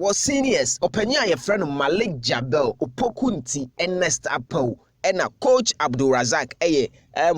was seniors openya your friend Malik Jabir Opoku nti Ernest Appau and a coach Razak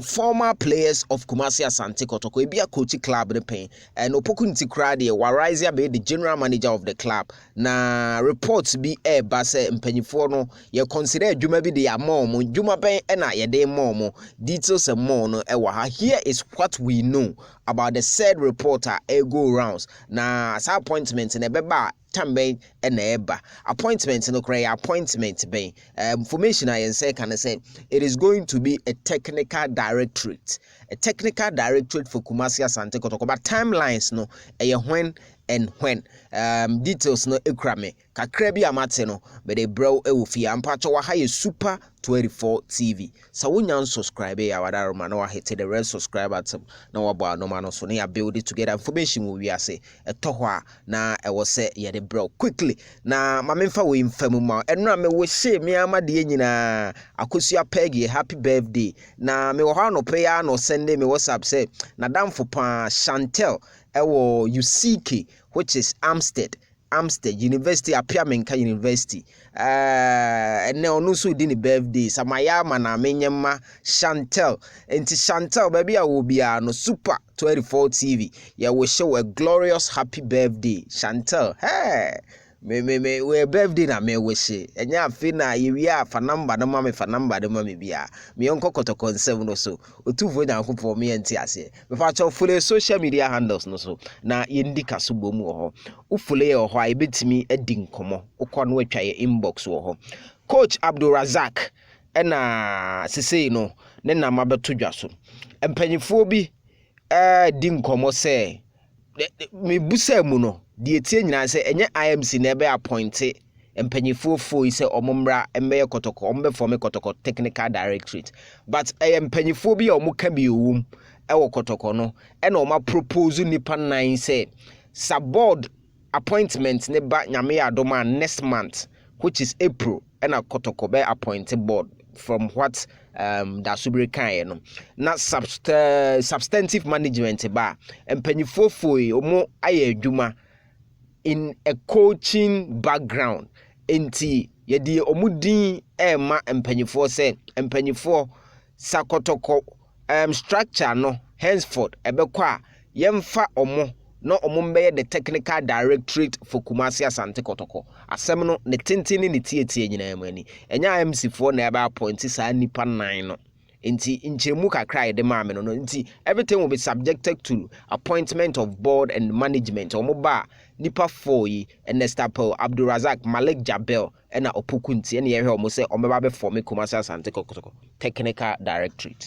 former players of Kumasi Asante Kotoko be a coaching club the pain and Opoku nti krade Warizia be the general manager of the club na reports be base mpanyifo no ye consider djuma bi de amom djuma ben na ye de mom details and more no here is what we know about the said reporter go rounds na as appointment in ebeba tambe na eba appointment no cray appointment ben information I say can say it is going to be a technical directorate for Kumasi Asante Kotoko, but timelines no when and when details no ekrame kakra bi amate no but they bro ewufi ampacho wa ha super 24 TV so wonya subscribe ya wadaroma na wa hit the red subscribe button na wa bo anoma no so na ya build it together information we ase etoho a na e wo se ye the bro quickly na mamemfa we mfamu ma enura me wo she me amade nyina akosua pegi happy birthday na me wo ha no pay ya no send me WhatsApp say na damfo pa Chantel ewo UCK which is Amstead University Apiamenka University and now no so dini birthday samaya mana menyema Chantel enti Chantel baby I will be no super 24 TV yeah we show a glorious happy birthday Chantel hey me we birthday na me wish enya afi na yewia fa number na mama fa number de mama bia me onko Kotoko nsem no so otufo nyankopɔ me enti ase me fa cho follow social media handles no so na yendika so bomu ho u follow ye ho a ebetimi adi nkomo ukɔ no atwa ye inbox wo ho coach Razak na sesei no ne na mabeto dwa so empanyifo bi di nkomo se me busa mu no die tie nyina se enye IMC na ebe appointed empanyifo fo ise omumra embeye Kotoko ombe form Kotoko technical directorate but empanyifo bi omuka bi owum ewo Kotoko no e na oma propose nipa 9 say board appointment ne ba nyame adoma next month which is April and a Kotoko be appointed board from what da subire kan no na substantive management ba empanyifo fo omo aye adwuma in a coaching background enti yedi omudin ma empanyifo se empanyifo sakotoko structure no henceforth ebekwa a yemfa omo no omumbeye the technical directorate for Kumasi Asante Kotoko asem no ne tentini ne tietie nyina amani enya MC4 na eba appoint sa nipa 9 no nti nchemu kakra de maame no nti everything will be subjected to appointment of board and management omoba nipa 4 yi Ernest Appau Razak Malik Jabir na Opoku nti ene ye hwe omo se omeba be form Kumasi Asante Kotoko technical directorate.